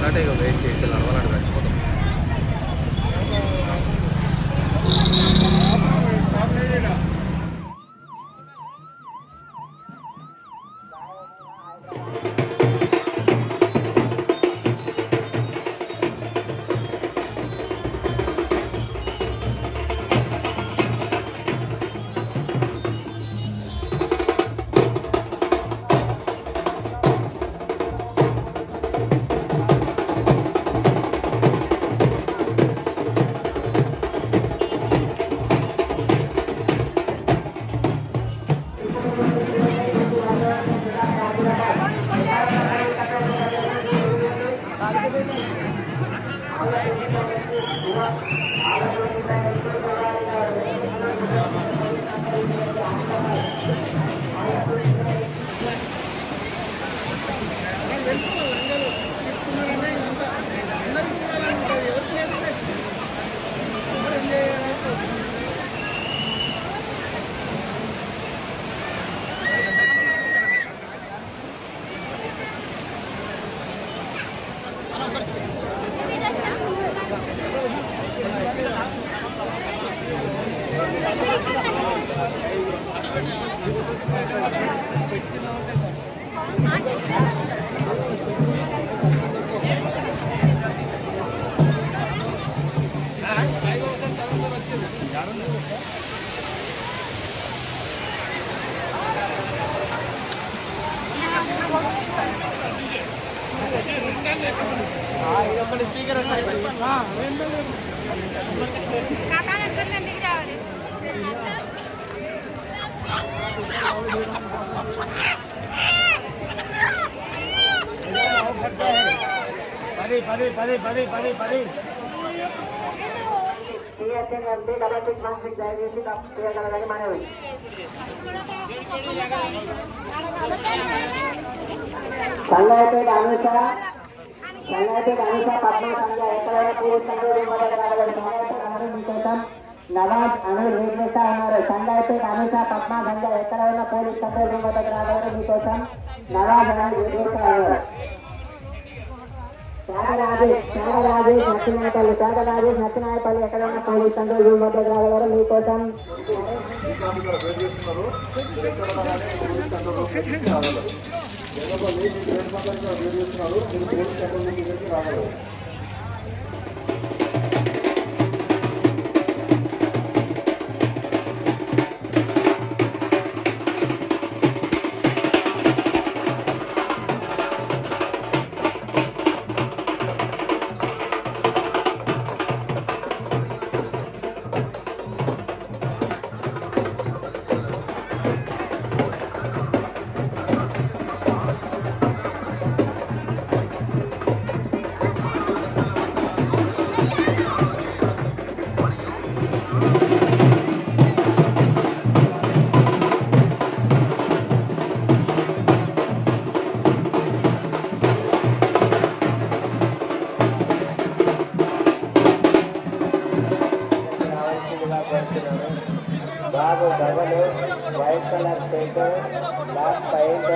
అట్లాంటి ఇక వెయిట్ చేసి నడవాలంటే చచ్చిపోతాం. స్పీకర్ పది పది పది పది పది సంగాయపేట అనుష పద్మ సంఖ్య ఎక్కడైనా మీకోసం నవాజ్ అనిల్ వెంకటేశ ఉన్నారు. సంగాయపేట అనుష పద్మ సంఖ్య ఎక్కడైనా పోలీస్ కంట్రోల్ రూమ్ వద్దకు రాగలరు. మీకోసం నవాజ్ అనిల్ వెంకటేశ ఉన్నారు. త్యాగరాజేష్ నచ్చినాయపల్లి ఎక్కడైనా పోలీస్ కంట్రోల్ రూమ్ వద్దకు రాగలరు. మీకోసం బాబు double white colour paper black paint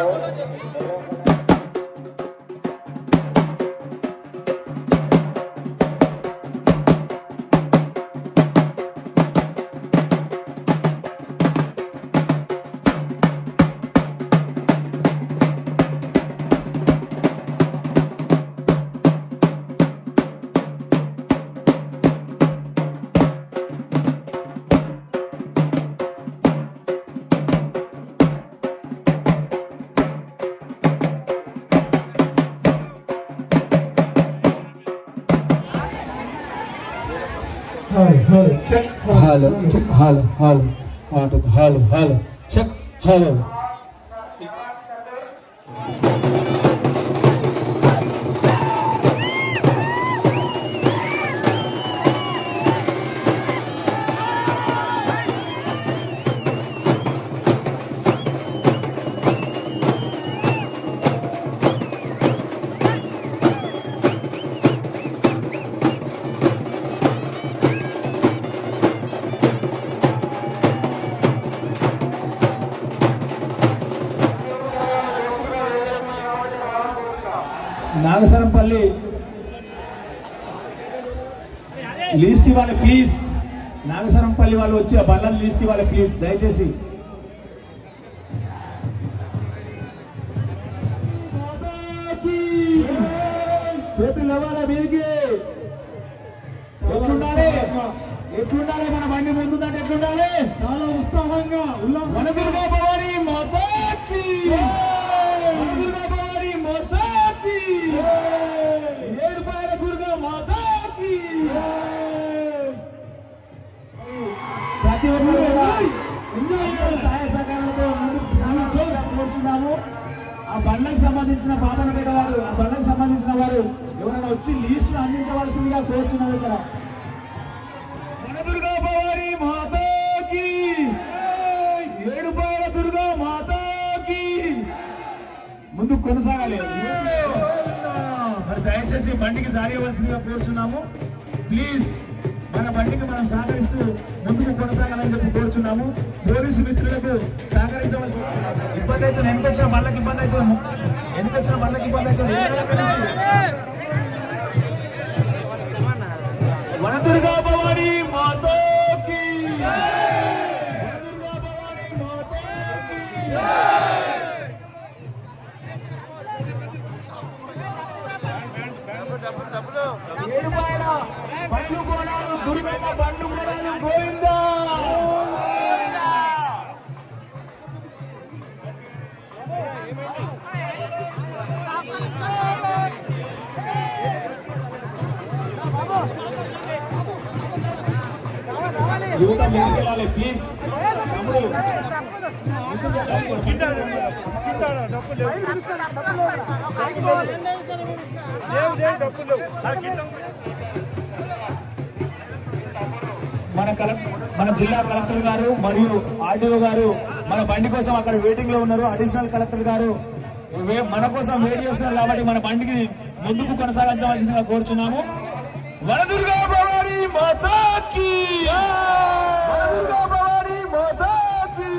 Hello, check, hello, check, hello. Nagasarampalli list ఇవ్వాలి ప్లీజ్. నాగసరంపల్లి వాళ్ళు వచ్చి ఆ బండ్లను లిస్ట్ ఇవ్వాలి ప్లీజ్ దయచేసి. చేతులు ఇవ్వాలి మీదికి. ఎట్లుండాలి ఎట్లుండాలి మన బండి ముందుందంటే ఎట్లుండాలి? చాలా ఉత్సాహంగా మన దుర్గా భవాని మాతాకి, మన దుర్గా భవాని మాతాకి, ఏడుపాయల దుర్గా మాతాకి. ప్రతి ఒక్కరు సహాయ సహకారాలతో ముందుకు సాగుతున్నాము. ఆ బండ్లకు సంబంధించిన పాపనపేట వారు, ఆ బండ్లకు సంబంధించిన వారు ఎవరైనా వచ్చి లిస్టును అందించవలసిందిగా కోరుచున్నాం. ఇక్కడ మన దుర్గా భవాని మాతాకి, ఏడుపాయల దుర్గా మాతాకి. ముందుకు కొనసాగాలి. మరి దయచేసి బండికి దారి ఇవ్వాల్సిందిగా కోరుచున్నాము ప్లీజ్. మన బండికి మనం సహకరిస్తూ ముందుకు కొనసాగాలని చెప్పి కోరుచున్నాము. పోలీసు మిత్రులకు సహకరించవలసి ఇబ్బంది అయితే వెనుకొచ్చిన బండ్లకు ఇబ్బంది అయితే, వెనుకొచ్చిన బండ్లకు ఇబ్బంది అయితే. మన దుర్గా భవాని మాతాకి, మన దుర్గా భవాని మాతాకి. ఏడుపాయల బండ్లు కోణాలు, దుర్గమ్మ బండ్లు కోణాలు గోవిందా. యువత ముందుకెళ్ళాలి ప్లీజ్. తమ్ముడు మన జిల్లా కలెక్టర్ గారు మరియు ఆర్డీఓ గారు మన బండి కోసం అక్కడ వెయిటింగ్ లో ఉన్నారు. అడిషనల్ కలెక్టర్ గారు మన కోసం వెయిట్ చేస్తున్నారు కాబట్టి మన బండికి ముందుకు కొనసాగించవలసిందిగా కోరుచున్నాము. వనదుర్గా భవాని మాతాకి, వనదుర్గా భవాని మాతాకి.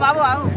బాబు ఆగు.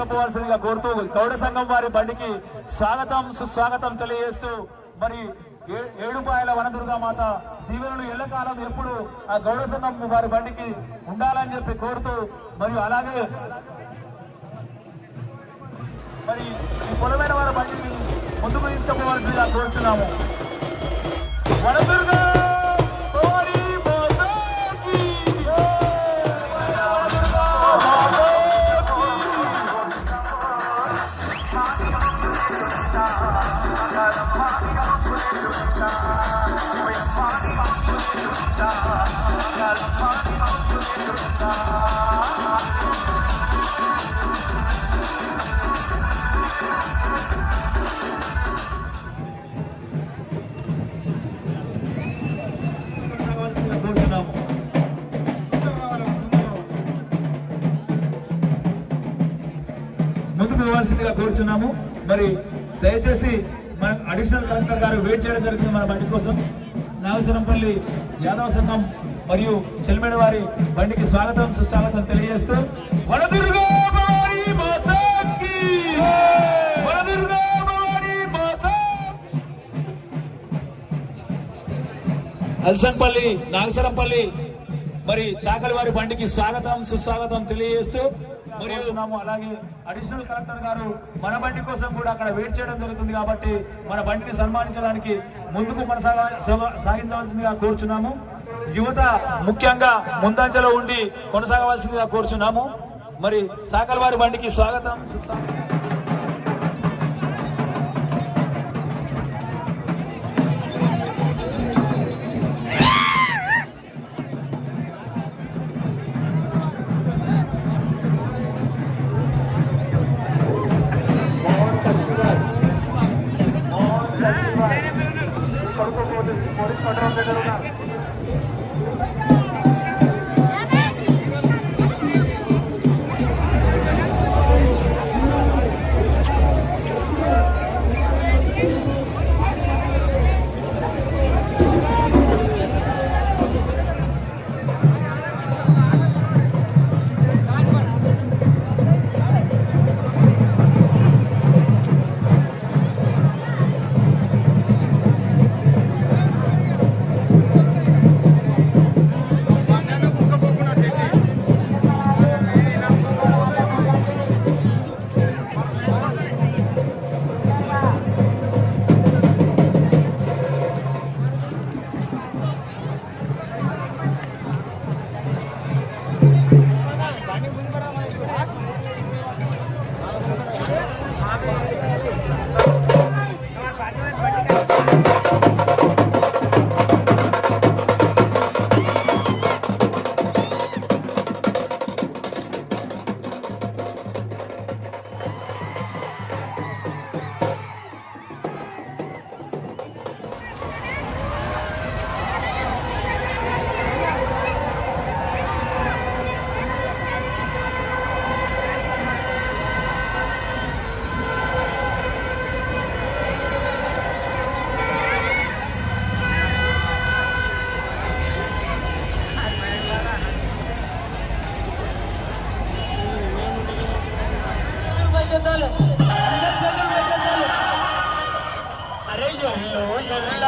తీసుకుపోవాల్సిందిగా కోరుతూ గౌడ సంఘం వారి బండికి స్వాగతం సుస్వాగతం తెలియజేస్తూ మరి ఏడుపాయల వనదుర్గా మాత దీవెనలు ఎల్లకాలం ఎప్పుడు ఆ గౌడ సంఘం వారి బండికి ఉండాలని చెప్పి కోరుతూ మరియు అలాగే మరి ఈ పొలమైన వారి బండిని ముందుకు తీసుకుపోవాల్సిందిగా కోరుచున్నాము. వనదుర్గా ముందుకు పోవాల్సిందిగా కోరుచున్నాము. మరి దయచేసి మన అడిషనల్ కలెక్టర్ గారు వెయిట్ చేయడం జరుగుతుంది మన బండి కోసం. నాగసరంపల్లి యాదవ సంఘం మరియు చెల్మేడ వారి బండికి స్వాగతం సుస్వాగతం తెలియజేస్తూ వనదుర్గా భవానీ మాతాకి వనదుర్గా భవానీ మాతా. అల్సంపల్లి నాగసరంపల్లి మరి చాకలి వారి బండికి స్వాగతం సుస్వాగతం తెలియజేస్తూ మరియు అలాగే అడిషనల్ కలెక్టర్ గారు మన బండి కోసం కూడా అక్కడ వెయిట్ చేయడం జరుగుతుంది కాబట్టి మన బండిని సన్మానించడానికి ముందుకు సాగించవలసిందిగా కోరుచున్నాము. యువత ముఖ్యంగా ముందంజలో ఉండి కొనసాగవలసిందిగా కోరుచున్నాము. మరి చాకలి వారి బండికి స్వాగతం సుస్వాగతం.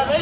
అరే